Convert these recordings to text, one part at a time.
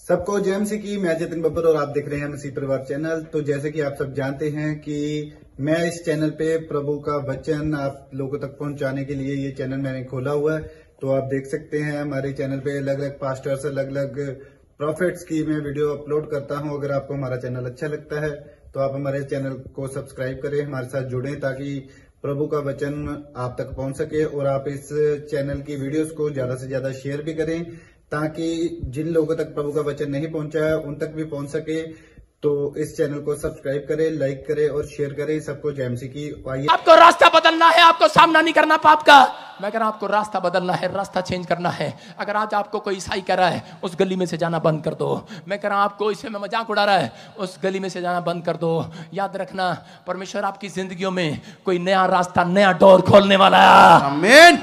सबको जय मसीह की। मैं जतिन बब्बर और आप देख रहे हैं मसीह परिवार चैनल। तो जैसे कि आप सब जानते हैं कि मैं इस चैनल पे प्रभु का वचन आप लोगों तक पहुंचाने के लिए ये चैनल मैंने खोला हुआ है। तो आप देख सकते हैं हमारे चैनल पे अलग अलग पास्टर्स, अलग अलग प्रॉफिट्स की मैं वीडियो अपलोड करता हूं। अगर आपको हमारा चैनल अच्छा लगता है तो आप हमारे चैनल को सब्सक्राइब करें, हमारे साथ जुड़ें ताकि प्रभु का वचन आप तक पहुंच सके। और आप इस चैनल की वीडियोस को ज्यादा से ज्यादा शेयर भी करें ताकि जिन लोगों तक प्रभु का वचन नहीं पहुंचा है उन तक भी पहुंच सके। तो इस चैनल को सब्सक्राइब करें, लाइक करें और शेयर करें। सबको जय मसीह की। आइए, आपको रास्ता बदलना है, आपको सामना नहीं करना पाप का। मैं कह रहा हूं आपको रास्ता बदलना है, रास्ता चेंज करना है। अगर आज आपको कोई ईसाई कह रहा है उस गली में से जाना बंद कर दो। मैं कह रहा हूं आपको इससे में मजाक उड़ा रहा है उस गली में से जाना बंद कर दो। याद रखना परमेश्वर आपकी जिंदगियों में कोई नया रास्ता, नया डोर खोलने वाला है। आमीन।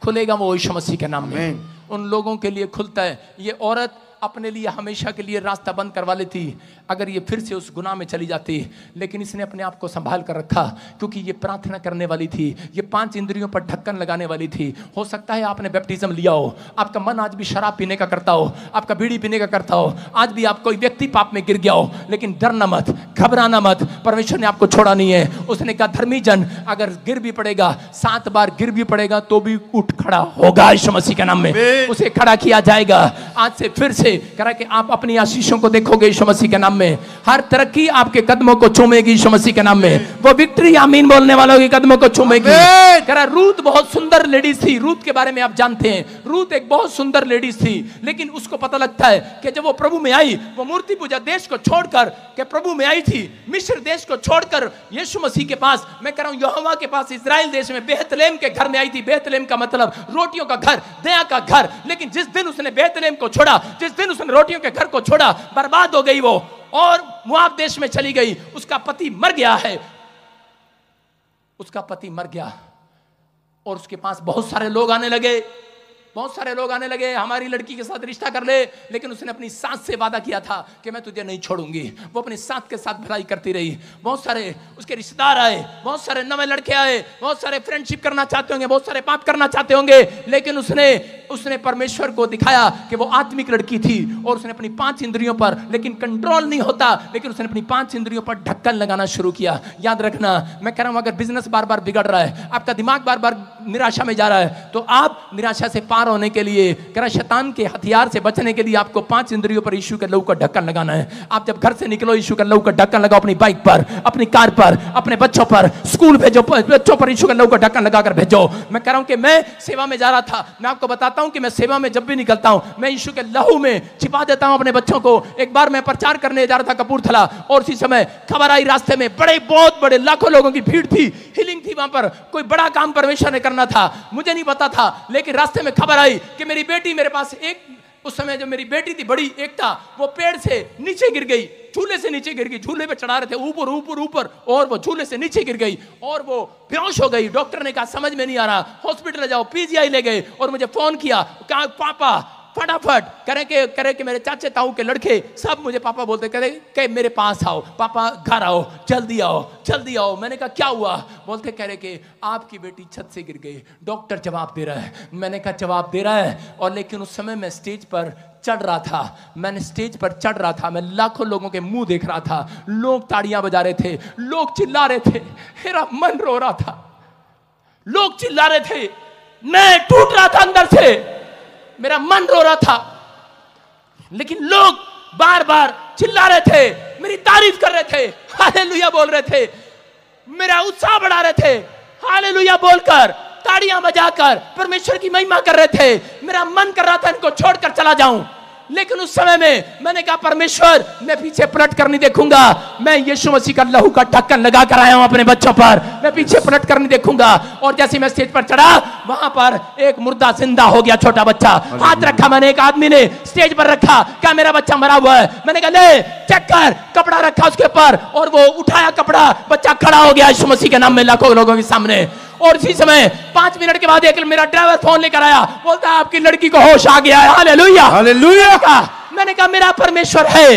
खुलेगा वो यीशु मसीह के नाम में। उन लोगों के लिए खुलता है। ये औरत अपने लिए हमेशा के लिए रास्ता बंद करवा लेती अगर ये फिर से उस गुनाह में चली जाती, लेकिन इसने अपने आप को संभाल कर रखा क्योंकि ये प्रार्थना करने वाली थी, ये 5 इंद्रियों पर ढक्कन लगाने वाली थी। हो सकता है आपने बैप्टिज्म लिया हो, आपका मन आज भी शराब पीने का करता हो, आपका बीड़ी पीने का करता हो, आज भी आप कोई व्यक्ति पाप में गिर गया हो, लेकिन डरना मत, घबराना मत, परमेश्वर ने आपको छोड़ा नहीं है। उसने कहा धर्मी जन अगर गिर भी पड़ेगा, 7 बार गिर भी पड़ेगा तो भी उठ खड़ा होगा यीशु मसीह के नाम में। उसे खड़ा किया जाएगा। आज से फिर से करा कि आप अपनी आशीषों को देखोगे यीशु मसीह के नाम में। हर तरक्की आपके कदमों को चूमेगी यीशु मसीह के नाम में। वो विक्ट्री आमीन बोलने वालों के कदमों को चूमेगी। करा रूत बहुत सुंदर लेडीज थी। रूत के बारे में आप जानते हैं, रूत एक बहुत सुंदर लेडीज थी, लेकिन उसको पता लगता है कि जब वो प्रभु में आई, वो मूर्ति पूजा देश को छोड़कर के प्रभु में आई थी, मिस्र देश को छोड़कर यीशु मसीह के पास, मैं कह रहा हूं यहोवा के पास, इस्राएल देश में बेहतलेम के घर में आई थी। बेहतलेम का मतलब रोटियों का घर, दया का घर। लेकिन जिस दिन उसने बेहतलेम को छोड़ा, जिस दिन उसने रोटियों के घर को छोड़ा, बर्बाद हो गई वो और मोआब देश में चली गई। उसका पति मर गया है, उसका पति मर गया और उसके पास बहुत सारे लोग आने लगे, बहुत सारे लोग आने लगे, हमारी लड़की के साथ रिश्ता कर ले। लेकिन उसने अपनी सास से वादा किया था कि मैं तुझे नहीं छोड़ूंगी। वो अपनी सास के साथ भलाई करती रही। बहुत सारे उसके रिश्तेदार आए, बहुत सारे नए लड़के आए, बहुत सारे फ्रेंडशिप करना चाहते होंगे, बहुत सारे पाप करना चाहते होंगे, लेकिन उसने परमेश्वर को दिखाया कि वो आत्मिक लड़की थी। और उसने अपनी 5 इंद्रियों पर, लेकिन कंट्रोल नहीं होता, लेकिन उसने अपनी 5 इंद्रियों पर ढक्कन लगाना शुरू किया। याद रखना, मैं कह रहा हूं अगर बिजनेस बार बार बिगड़ रहा है, आपका दिमाग बार बार निराशा में जा रहा है, तो आप निराशा से पार होने के लिए, कह शैतान के हथियार से बचने के लिए आपको 5 इंद्रियों पर यीशु के लहू का ढक्कन लगाना है। आप जब घर से निकलो, यीशु का लहू का ढक्कन लगाओ अपनी बाइक पर, अपनी कार पर, अपने बच्चों पर, स्कूल भेजो, बच्चों पर यीशु का लहू का ढक्कन लगाकर भेजो। मैं कह रहा हूं कि मैं सेवा में जा रहा था, मैं आपको बताता हूं कि मैं सेवा में जब भी निकलता हूं, मैं यीशु के लहू में छिपा देता हूं अपने बच्चों को। एक बार मैं प्रचार करने जा रहा था कपूरथला, और उसी समय खबर आई रास्ते में बहुत बड़े लाखों लोगों की भीड़ थी, हीलिंग थी वहां पर, कोई बड़ा काम परमेश्वर ने करना था, मुझे नहीं पता था। लेकिन रास्ते में खबर आई कि मेरी बेटी मेरे पास, एक उस समय जो मेरी बेटी थी बड़ी, एक था, वो पेड़ से नीचे गिर गई, झूले से नीचे गिर गई। झूले पे चढ़ा रहे थे ऊपर ऊपर ऊपर, और वो झूले से नीचे गिर गई और वो बेहोश हो गई। डॉक्टर ने कहा समझ में नहीं आ रहा, हॉस्पिटल ले जाओ। पीजीआई ले गए और मुझे फोन किया, कहा पापा फटाफट करे कि मेरे चाचे ताऊ के लड़के सब मुझे पापा बोलते, करे कि मेरे पास आओ, पापा घर आओ, जल्दी आओ, जल्दी आओ। मैंने कहा क्या हुआ? बोलते कह रहे कि आपकी बेटी छत से गिर गई। डॉक्टर जवाब दे रहा है। मैंने कहा जवाब दे रहा है, और लेकिन उस समय मैं स्टेज पर चढ़ रहा था, मैंने स्टेज पर चढ़ रहा था, मैं लाखों लोगों के मुंह देख रहा था, लोग ताड़ियां बजा रहे थे, लोग चिल्ला रहे थे, मेरा मन रो रहा था, लोग चिल्ला रहे थे, मैं टूट रहा था अंदर से, मेरा मन रो रहा था, लेकिन लोग बार बार चिल्ला रहे थे, मेरी तारीफ कर रहे थे, हालेलुया बोल रहे थे, मेरा उत्साह बढ़ा रहे थे, हालेलुया बोलकर, ताड़ियां बजाकर परमेश्वर की महिमा कर रहे थे। मेरा मन कर रहा था इनको छोड़कर चला जाऊं, लेकिन उस समय में मैंने कहा परमेश्वर मैं पीछे पलट कर नहीं देखूंगा। मैं यीशु मसीह का लहू का ढक्कन लगा कर आया हूं अपने बच्चों पर, मैं पीछे पलट कर नहीं देखूंगा। और जैसे मैं स्टेज पर चढ़ा, वहां पर एक मुर्दा जिंदा हो गया, छोटा बच्चा। हाथ रखा मैंने, एक आदमी ने स्टेज पर रखा, क्या मेरा बच्चा मरा हुआ है? मैंने कहा ले चेक कर, कपड़ा रखा उसके ऊपर, और वो उठाया कपड़ा, बच्चा खड़ा हो गया यीशु मसीह के नाम में लाखों लोगों के सामने। और इसी समय 5 मिनट के बाद एक मेरा ड्राइवर फोन लेकर आया, बोलता है आपकी लड़की को होश आ गया है। Hallelujah, hallelujah. मैंने कहा मेरा परमेश्वर है,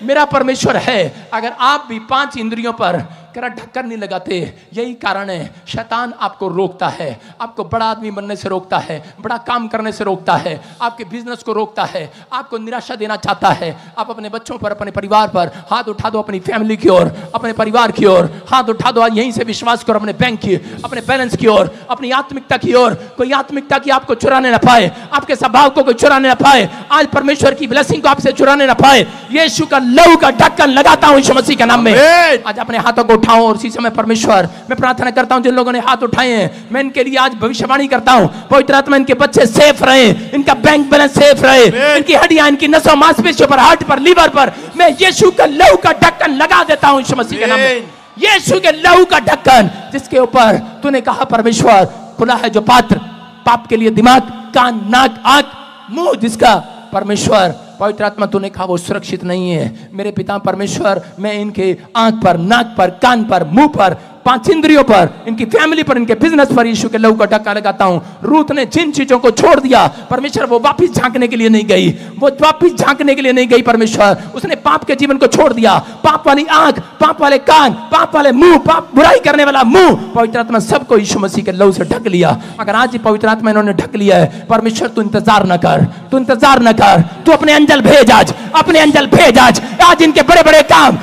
मेरा परमेश्वर है। अगर आप भी 5 इंद्रियों पर कह रहा ढक्कन नहीं लगाते। यही कारण है शैतान आपको रोकता है, आपको बड़ा आदमी बनने से रोकता है, बड़ा काम करने से रोकता है, आपके बिजनेस को रोकता है, आपको निराशा देना चाहता है। आप अपने बच्चों पर, अपने परिवार पर हाथ उठा दो, अपनी फैमिली की ओर, अपने परिवार की ओर हाथ उठा दो। यहीं से विश्वास करो, अपने बैंक की, अपने बैलेंस की ओर, अपनी आत्मिकता की ओर। कोई आत्मिकता की आपको चुराने ना पाए, आपके स्वभाव को कोई चुराने ना पाए, आज परमेश्वर की ब्लेसिंग को आपसे चुराने ना पाए। यीशु का लहू का ढक्कन लगाता हूं यीशु मसीह के नाम में। आज अपने हाथों को उठाओ और उसी समय परमेश्वर मैं प्रार्थना करता हूं जिन लोगों ने हाथ उठाए हैं, मैं इनके लिए आज भविष्यवाणी करता हूं, पवित्र आत्मा इनके बच्चे सेफ रहे, इनका बैंक बैलेंस सेफ रहे, इनकी हड्डियां, इनकी नसों मांसपेशियों पर, हार्ट पर, लीवर पर मैं यीशु का लहू का ढक्कन लगा देता हूं यीशु मसीह के नाम में। यीशु के लहू का ढक्कन जिसके ऊपर तूने कहा परमेश्वर खुला है जो पात्र, पाप के लिए दिमाग, कान, नाक, आंख, मुंह जिसका परमेश्वर पवित्र आत्मा तूने कहा वो सुरक्षित नहीं है। मेरे पिता परमेश्वर मैं इनके आंख पर, नाक पर, कान पर, मुंह पर, 5 इंद्रियों पर, इनकी फैमिली पर, इनके बिजनेस पर यीशु के लहू का ढक्कन लगाता हूं। रूथ ने जिन चीजों को छोड़ दिया परमेश्वर वो वापिस झांकने के लिए नहीं गई, वो वापिस झांकने के लिए नहीं गई परमेश्वर, उसने पाप के जीवन को छोड़ दिया। पाप वाली आंख, पाप वाले कान, पाप वाले मुंह, पाप बुराई करने वाला मुंह, पवित्र आत्मा सबको यीशु मसीह के लहू से ढक लिया। अगर आज ही पवित्र आत्मा इन्होंने ढक लिया है, परमेश्वर तू इंतजार न कर, तू इंतजार न कर, तू अपने अंजल भेज आज, अपने अंजल भेज आज इनके बड़े बड़े काम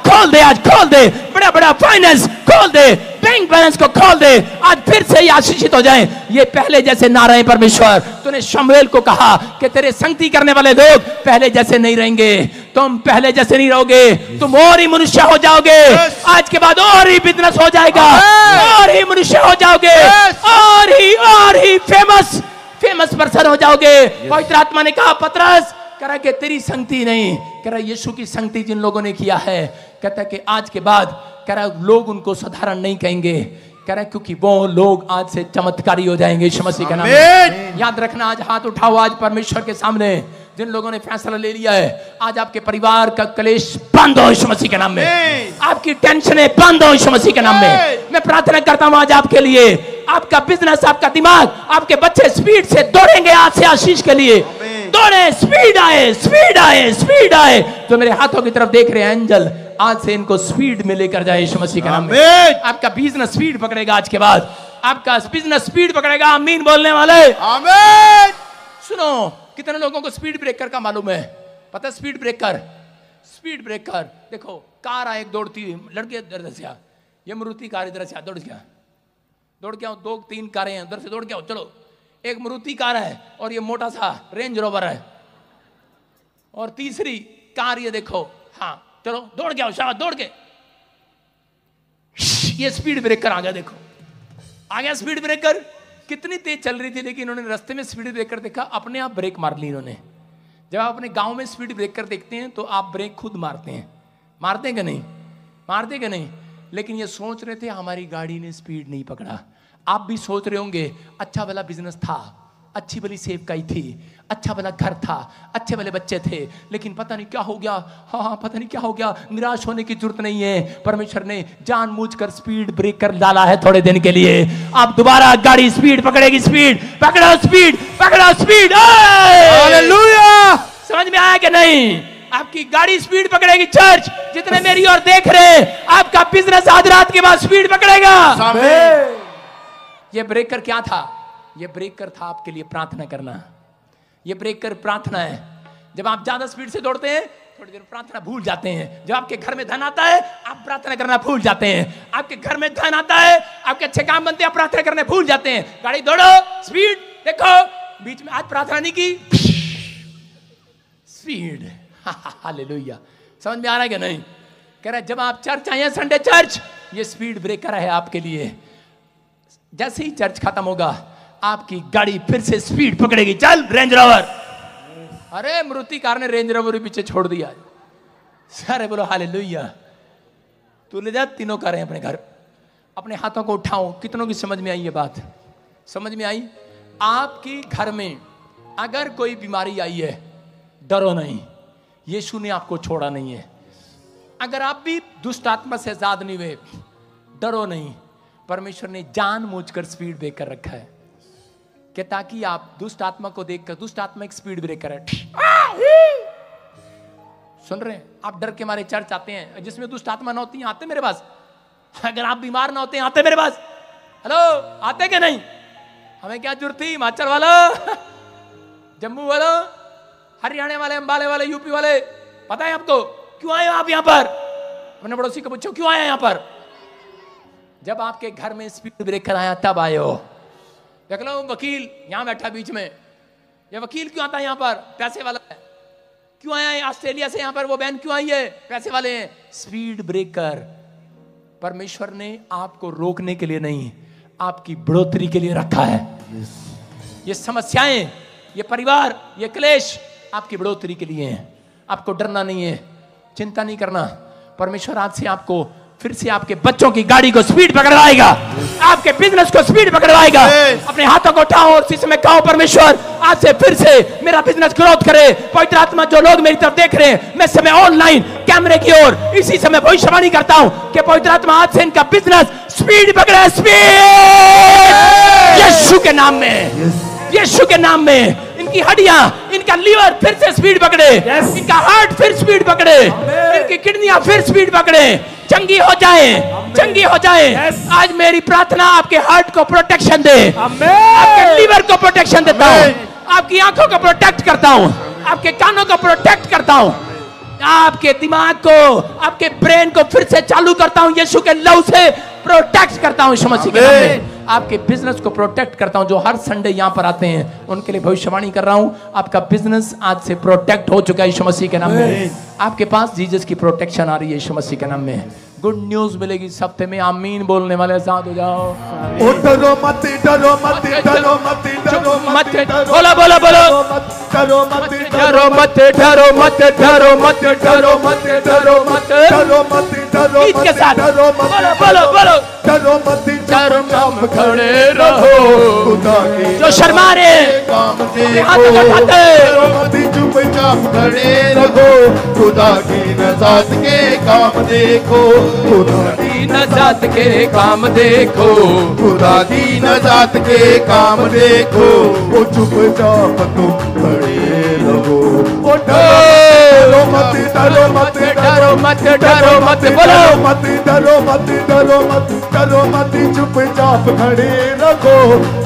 खोल दे, आज खोल दे, बड़ा बड़ा फाइनेंस खोल दे, बैंक बैलेंस को खोल दे, आज फिर से ही आशीषित हो जाएं। ये पहले जैसे ना रहे परमेश्वर। तूने शमूएल को कहा कि तेरे संगति करने वाले लोग पहले जैसे नहीं रहेंगे, तुम पहले जैसे नहीं रहोगे, तुम और ही मनुष्य हो जाओगे। आज के बाद और ही बिजनेस हो जाएगा, और ही मनुष्य हो जाओगे, और ही फेमस पर्सन हो जाओगे। पवित्र आत्मा ने कहा पतरस कह रहा कि तेरी संगति नहीं, कह रहा यीशु की संगति जिन लोगों ने किया है, कहता कि आज के बाद कह रहा लोग उनको साधारण नहीं कहेंगे, कह रहा क्योंकि वो लोग आज से चमत्कारी हो जाएंगे यीशु मसीह का नाम में। याद रखना, आज हाथ उठाओ आज परमेश्वर के सामने जिन लोगों ने फैसला ले लिया है, आज आपके परिवार का क्लेश बंद हो यीशु मसीह के नाम में, आपकी टेंशनें बंद हो यीशु मसीह के नाम में। मैं प्रार्थना करता हूं आज आपके लिए, आपका बिजनेस, आपका दिमाग, आपके बच्चे स्पीड से दौड़ेंगे आज से आशीष के लिए। दौड़े, स्पीड आए, स्पीड आए, स्पीड आए। जो मेरे हाथों की तरफ देख रहे हैं एंजल, आज से इनको स्पीड में लेकर जाए यीशु मसीह के नाम में। आपका बिजनेस स्पीड पकड़ेगा आज के बाद, आपका बिजनेस स्पीड पकड़ेगा। आमीन बोलने वाले आमीन। सुनो, कितने लोगों को स्पीड ब्रेकर का मालूम है? पता है स्पीड ब्रेकर? स्पीड ब्रेकर देखो, कार आए दौड़ती हुई, लड़के इधर से आ, ये मारुति कार इधर से आ, दौड़ के आओ, 2-3 कारें हैं उधर से, दौड़ के आओ, चलो। एक मारुति कार है और ये मोटा सा रेंज रोवर है, और तीसरी कार ये देखो, हाँ चलो दौड़ के आओ, शाबाश, दौड़ के। ये स्पीड ब्रेकर आ गया, देखो आ गया स्पीड ब्रेकर। कितनी तेज चल रही थी, लेकिन इन्होंने रास्ते में स्पीड ब्रेकर देखा, अपने आप ब्रेक मार ली इन्होंने। जब आप अपने गांव में स्पीड ब्रेकर देखते हैं तो आप ब्रेक खुद मारते हैं, मारते कि नहीं? मारते कि नहीं? लेकिन ये सोच रहे थे हमारी गाड़ी ने स्पीड नहीं पकड़ा। आप भी सोच रहे होंगे अच्छा भला बिजनेस था, अच्छी भली सेवकाई थी, अच्छा भला घर था, अच्छे भले बच्चे थे, लेकिन पता नहीं क्या हो गया। हाँ पता नहीं क्या हो गया। निराश होने की जरूरत नहीं है, परमेश्वर ने जानबूझकर स्पीड ब्रेकर डाला है थोड़े दिन के लिए। आप दोबारा गाड़ी स्पीड पकड़ेगी, स्पीड पकड़ो, स्पीड पकड़ो, स्पीड। हालेलुया! समझ में आया कि नहीं? आपकी गाड़ी स्पीड पकड़ेगी। चर्च जितने मेरी ओर देख रहे हैं, आपका बिजनेस आज रात के बाद स्पीड पकड़ेगा। ये ब्रेकर क्या था? ये ब्रेकर था आपके लिए प्रार्थना करना। ये ब्रेकर प्रार्थना है। जब आप ज्यादा स्पीड से दौड़ते हैं, थोड़ी देर प्रार्थना भूल जाते हैं। जब आपके घर में धन आता है, आप प्रार्थना करना भूल जाते हैं। आपके घर में धन आता है, आपके अच्छे काम बनते हैं, आप प्रार्थना करना भूल जाते हैं। गाड़ी दौड़ो, स्पीड देखो, बीच में आज प्रार्थना नहीं की, स्पीड। हालेलुया! समझ में आ रहा है कि नहीं? कह रहा है जब आप चर्च आए, संडे चर्च, ये स्पीड ब्रेकर है आपके लिए। जैसे ही चर्च खत्म होगा, आपकी गाड़ी फिर से स्पीड पकड़ेगी। चल रेंज रोवर। अरे मारुति कार ने रेंज रोवर पीछे छोड़ दिया। सारे बोलो हालेलुया। तू ले जा तीनों कारें अपने घर। अपने हाथों को उठाओ। कितनों की समझ में आई ये बात? समझ में आई? आपकी घर में अगर कोई बीमारी आई है, डरो नहीं, यीशु ने आपको छोड़ा नहीं है। अगर आप भी दुष्ट आत्मा से आजाद नहीं हुए, डरो नहीं। परमेश्वर ने जानबूझकर स्पीड ब्रेकर रखा है कि ताकि आप दुष्ट आत्मा को देखकर, दुष्ट आत्मा एक स्पीड ब्रेकर है, सुन रहे हैं आप? डर के मारे चर्च आते हैं जिसमें दुष्ट आत्मा ना होती है, आते मेरे पास। अगर आप बीमार ना होते हैं, आते मेरे पास। हेलो, आते कि नहीं? हमें क्या जरूरत थी? हिमाचल वाला, जम्मू वाला, हरियाणा वाले, अंबाले वाले, यूपी वाले, पता है आपको क्यों आए हो आप यहाँ पर? अपने पड़ोसी को पूछो क्यों आए यहाँ पर? जब आपके घर में स्पीड ब्रेकर आया तब आए हो। देख लो वकील यहाँ बैठा बीच में, ये वकील क्यों आता है यहाँ पर? पैसे वाला है। क्यों आया है ऑस्ट्रेलिया से यहाँ पर? वो बहन क्यों आई है? पैसे वाले हैं। स्पीड ब्रेकर परमेश्वर ने आपको रोकने के लिए नहीं, आपकी बढ़ोतरी के लिए रखा है। ये समस्याएं, ये परिवार, ये क्लेश आपकी बढ़ोतरी के लिए हैं। आपको डरना नहीं है, चिंता नहीं करना। परमेश्वर आज से आपको फिर से आपके बच्चों की गाड़ी को स्पीड पकड़वाएगा, आपके बिजनेस को स्पीड पकड़वाएगा। अपने हाथों को उठाओ और इसी समय कहो, परमेश्वर आज से फिर से मेरा बिजनेस ग्रोथ करे। पवित्र आत्मा, जो लोग मेरी तरफ देख रहे हैं, मैं समय ऑनलाइन कैमरे की ओर इसी समय भविष्यवाणी करता हूं कि पवित्र आत्मा आज से इनका बिजनेस स्पीड पकड़े। स्पीड यीशु के नाम में, यीशु के नाम में। इनकी हड्डियां, इनका लीवर फिर से स्पीड पकड़े, इनका हार्ट फिर स्पीड पकड़े, इनकी किडनियां फिर स्पीड पकड़े, चंगी हो जाए, चंगी हो जाए। आज मेरी प्रार्थना आपके हार्ट को प्रोटेक्शन दे, आपके लीवर को प्रोटेक्शन देता हूं, आपकी आंखों को प्रोटेक्ट करता हूं, आपके कानों को प्रोटेक्ट करता हूं, आपके दिमाग को, आपके ब्रेन को फिर से चालू करता हूं, यीशु के लहू से प्रोटेक्ट करता हूं, यीशु मसीह के नाम में। आपके बिजनेस को प्रोटेक्ट करता हूं। जो हर संडे यहां पर आते हैं उनके लिए भविष्यवाणी कर रहा हूं, आपका बिजनेस आज से प्रोटेक्ट हो चुका है यीशु मसीह के नाम में। आपके पास जीसस की प्रोटेक्शन आ रही है यीशु मसीह के नाम में। गुड न्यूज मिलेगी इस हफ्ते में। आमीन बोलने वाले साथ हो जाओ। डरो मत, डरो मत, डरो मत, डरो मत, बोलो बोलो बोलो, डरो मत, डरो मत, डरो मत, डरो मत, डरो मत, डरो मत, डरो मत, डरो गीत के साथ डरो मत, बोलो बोलो बोलो, डरो मत, चुपचाप खड़े रहो। खुदा के जो शर्मा रहे काम अपने हाथों को उठाते, डरो मत, चुपचाप खड़े रहो। खुदा की नजात के काम देखो, खुदा की नजात के काम देखो, खुदा की नजात के काम देखो। वो चुपचाप तुम खड़े रहो। ओ डरो मत, डरो मत, डरो मत, डरो मत, बोलो मत, डरो मत, डरो मत, डरो मत, चुपचाप खड़े रखो।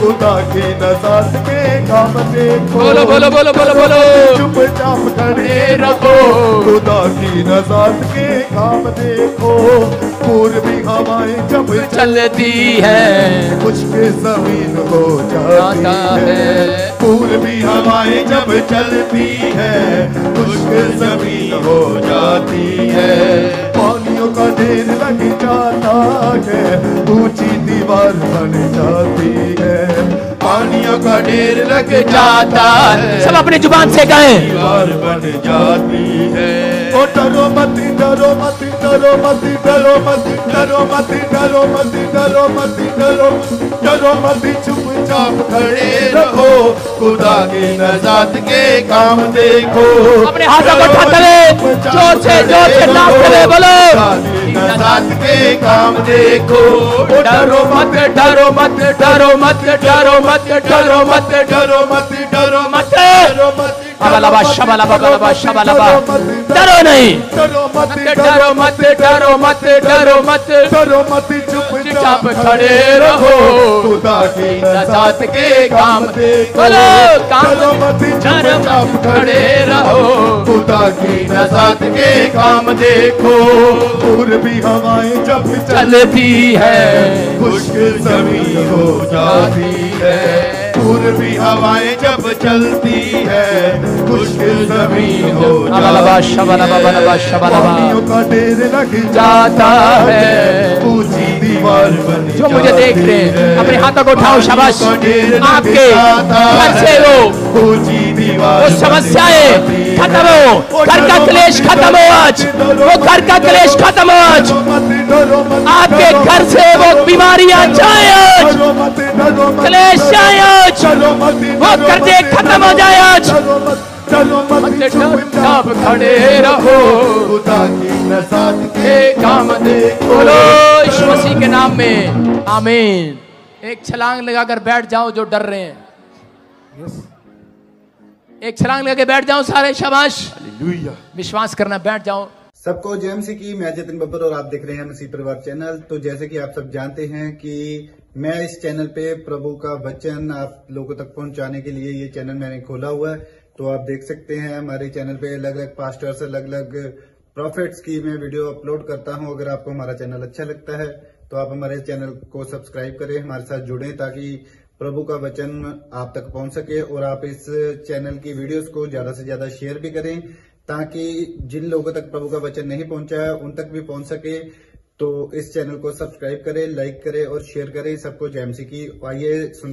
खुदा की नजात के काम देखो। बोलो बोलो बोलो बोलो बोलो, चुपचाप खड़े रखो। खुदा की नजात के काम देखो। पूर्वी हवाएं जब चलती है मुश्किल जमीन हो जाता है। पूर्वी हवाएं जब चलती है मुश्किल जमीन हो जाती है। पानियों का ढेर लग जाता है, ऊंची दीवार बन जाती है। पानियों का ढेर लग जाता है, सब अपनी जुबान से कहें, दीवार बन जाती है। ओ डरो मत, डरो मत, डरो मत, डरो मत, डरो मत, डरो मत, डरो मत, डरो डरो मत, चुपचाप खड़े रहो। खुदा की नजात के काम देखो। अपने हाथों को उठाते हुए जोर से नाचते हुए बोलो, नजात के काम देखो। डरो मत, डरो मत, डरो मत, डरो मत, डरो मत, डरो मत, डरो मत, डरो मत, अबलबा शबलबा बलबा शबलबा, डरो नहीं, डरो मत, डरो मत, डरो मत, डरो मत, डरो मत, चुपचाप खड़े रहो। खुदा की नजात के काम देखो। बोलो, काम डरो मत, चुपचाप खड़े रहो। खुदा की नजात के काम देखो। पूर्वी हवाएं जब चलती है मुश्किल जमीन हो जाती है। पूर्वी हवाएं जब चलती है मुश्किल जमीन हो जाती है। पानियों का ढेर लग जाता है, ऊंची दीवार बन जो मुझे देख रहे हैं अपने हाथों को उठाओ, शाबाश। आपके घर से वो ऊंची दीवार, वो समस्याएं खत्म हो, घर का क्लेश खत्म हो आज, वो घर का क्लेश खत्म हो आज। आपके घर से वो बीमारियां जाए आज, क्लेश जाए आज, वो कर्जे खत्म हो जाए आज। चुपचाप खड़े रहो। खुदा की नजात के काम देखो। बोलो यीशु मसीह के नाम में आमीन। एक छलांग लगाकर बैठ जाओ जो डर रहे हैं। एक छलांग लगे बैठ जाओ सारे, शाबाश। हालेलुया। विश्वास करना, बैठ जाओ। सबको जय मसीह की। मैं जतिन बब्बर और आप देख रहे हैं मसीह परिवार चैनल। तो जैसे कि आप सब जानते हैं कि मैं इस चैनल पे प्रभु का वचन आप लोगों तक पहुंचाने के लिए ये चैनल मैंने खोला हुआ है। तो आप देख सकते हैं हमारे चैनल पे अलग अलग पास्टर्स, अलग अलग प्रॉफिट्स की मैं वीडियो अपलोड करता हूं। अगर आपको हमारा चैनल अच्छा लगता है तो आप हमारे चैनल को सब्सक्राइब करें, हमारे साथ जुड़ें ताकि प्रभु का वचन आप तक पहुंच सके। और आप इस चैनल की वीडियोस को ज्यादा से ज्यादा शेयर भी करें ताकि जिन लोगों तक प्रभु का वचन नहीं पहुंचा है उन तक भी पहुंच सके। तो इस चैनल को सब्सक्राइब करें, लाइक करें और शेयर करें। सबको जय मसीह की। आइए